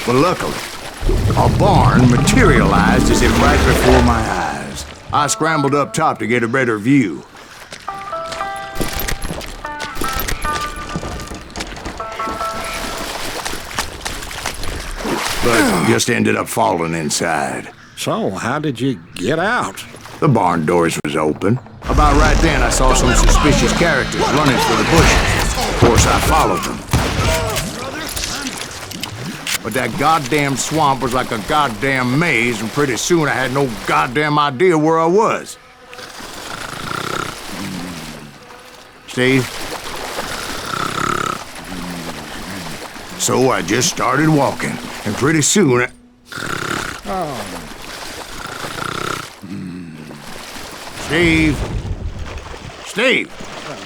But luckily, a barn materialized as if right before my eyes. I scrambled up top to get a better view. But just ended up falling inside. So, how did you get out? The barn doors was open. About right then, I saw some suspicious characters running for the bushes. Of course, I followed them. But that goddamn swamp was like a goddamn maze, and pretty soon I had no goddamn idea where I was. Steve? So I just started walking, and pretty soon Steve? Steve!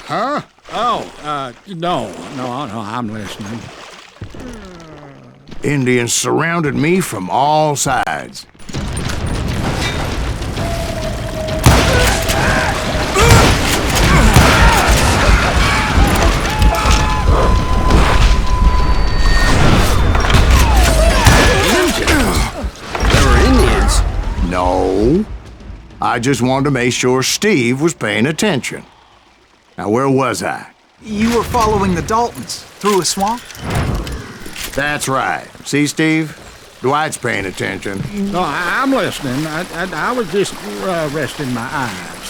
Huh? Oh, no, I'm listening. Indians surrounded me from all sides. No. I just wanted to make sure Steve was paying attention. Now, where was I? You were following the Daltons through a swamp? That's right. See, Steve? Dwight's paying attention. No, I'm listening. I was just resting my eyes.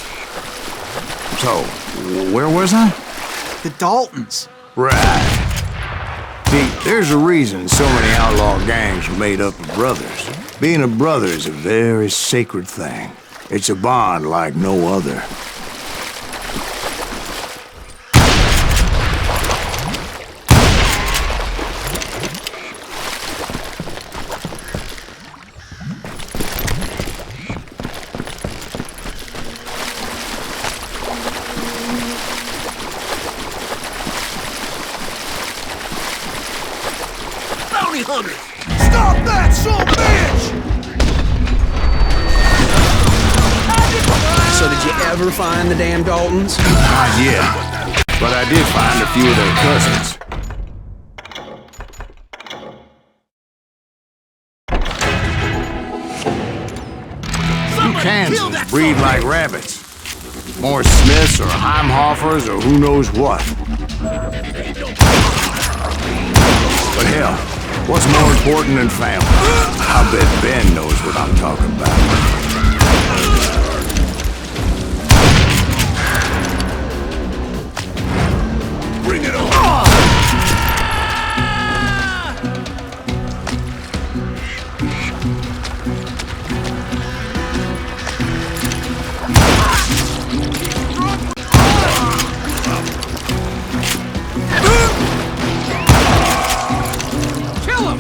So, where was I? The Daltons. Right. See, there's a reason so many outlaw gangs are made up of brothers. Being a brother is a very sacred thing. It's a bond like no other. Bounty hunter! Stop that, son of a bitch! So did you ever find the damn Daltons? Not yet, but I did find a few of their cousins. In Kansas, breed like rabbits. More Smiths or Heimhoffers or who knows what. But hell, what's more important than family? I bet Ben knows what I'm talking about. Bring it on! Kill him!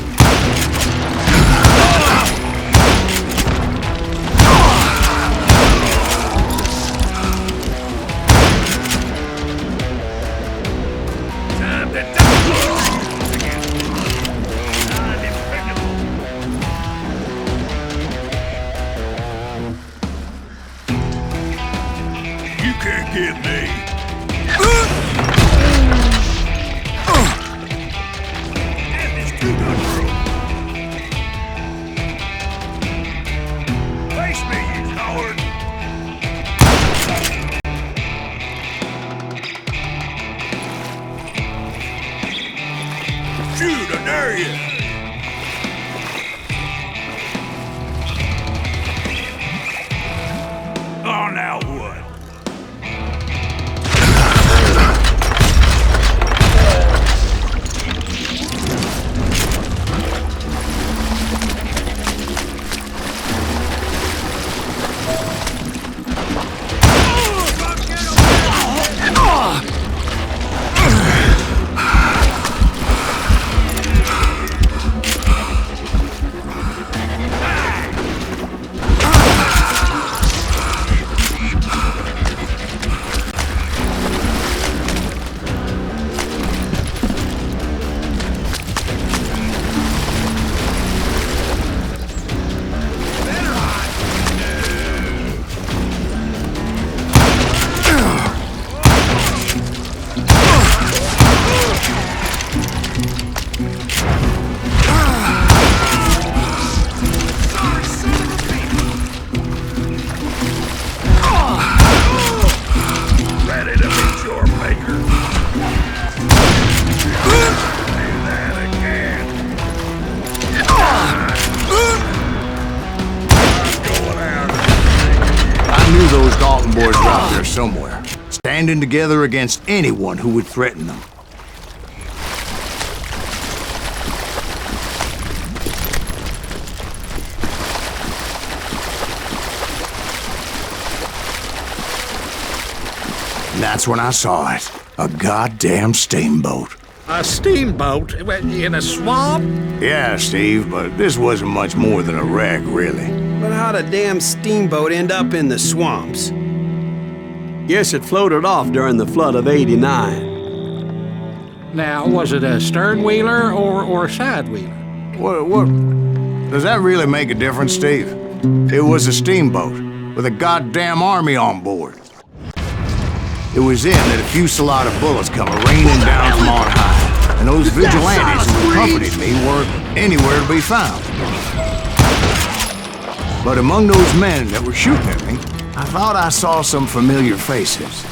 You can't get me. And this two-gun crew. Face me, you coward. Shoot, I dare you. Oh, now what? somewhere, standing together against anyone who would threaten them. And that's when I saw it. A goddamn steamboat. A steamboat in a swamp? Yeah, Steve, but this wasn't much more than a wreck, really. But how'd a damn steamboat end up in the swamps? Guess it floated off during the flood of '89. Now, was it a stern wheeler or a side wheeler? What? Does that really make a difference, Steve? It was a steamboat with a goddamn army on board. It was then that a fusillade of bullets come raining down from on high, and those vigilantes who accompanied me weren't anywhere to be found. But among those men that were shooting at me, I thought I saw some familiar faces.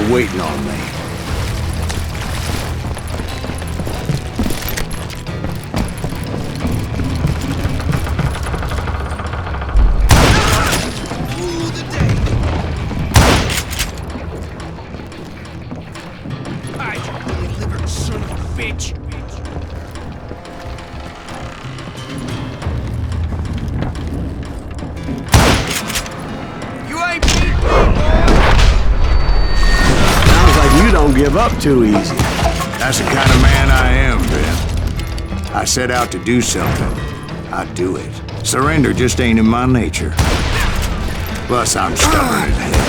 Waiting on me. Give up too easy. That's the kind of man I am, Ben. I set out to do something. I do it. Surrender just ain't in my nature. Plus, I'm stubborn as hell.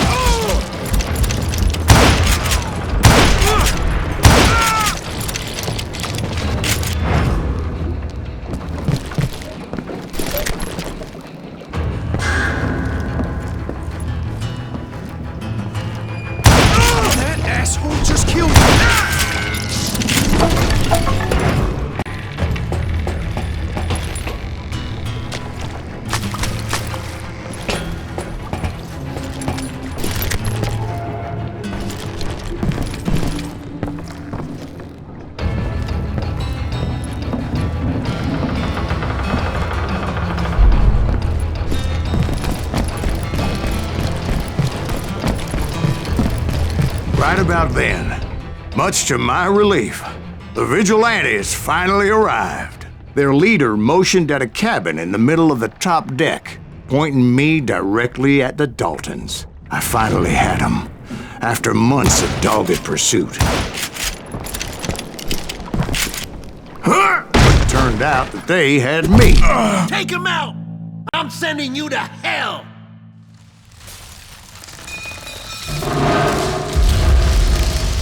Right about then, much to my relief, the vigilantes finally arrived. Their leader motioned at a cabin in the middle of the top deck, pointing me directly at the Daltons. I finally had them, after months of dogged pursuit. It turned out that they had me. Take him out! I'm sending you to hell!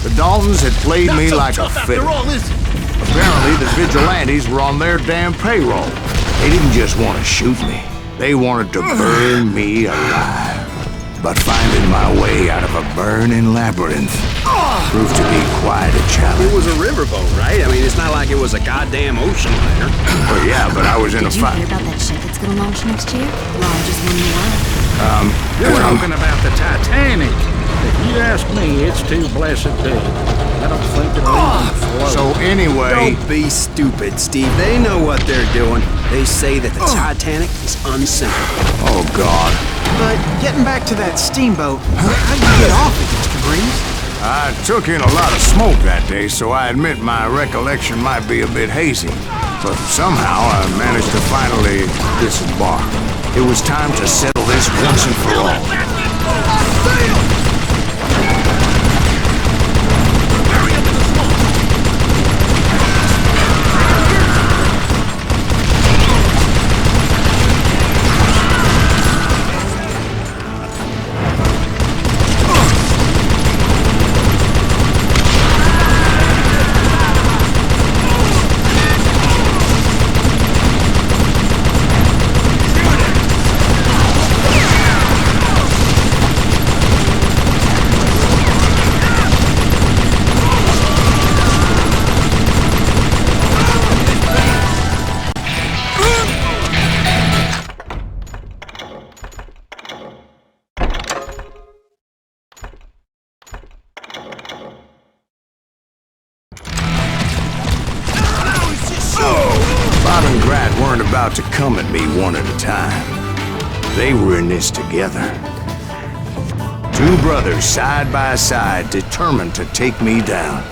The Daltons had played Not me so like a tough fiddle. after all, is it? Apparently, the vigilantes were on their damn payroll. They didn't just want to shoot me. They wanted to burn me alive. But finding my way out of a burning labyrinth proved to be quite a challenge. It was a riverboat, right? I mean, it's not like it was a goddamn ocean liner. Well, yeah, but I was in a Did you fight. hear about that ship that's gonna launch next year? Largest one in the world. You're talking about the Titanic. If you ask me, it's too blessed big. I don't think it'll even float. So anyway, Don't be stupid, Steve. They know what they're doing. They say that the Titanic is unsinkable. oh God. But getting back to that steamboat, how'd you get off it, Mr. Breeze? I took in a lot of smoke that day, so I admit my recollection might be a bit hazy. But somehow I managed to finally disembark. It was time to settle this once and for all. Bob and Grat weren't about to come at me one at a time. They were in this together. Two brothers side by side, determined to take me down.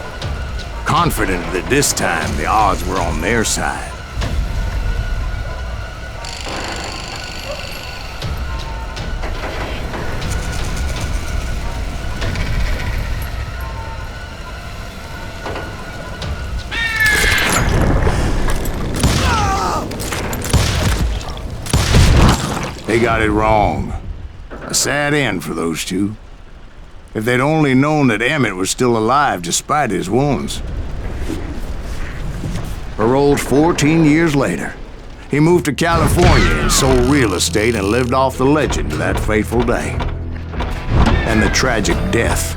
Confident that this time the odds were on their side. They got it wrong. A sad end for those two. If they'd only known that Emmett was still alive despite his wounds. Paroled 14 years later, he moved to California and sold real estate and lived off the legend of that fateful day. And the tragic death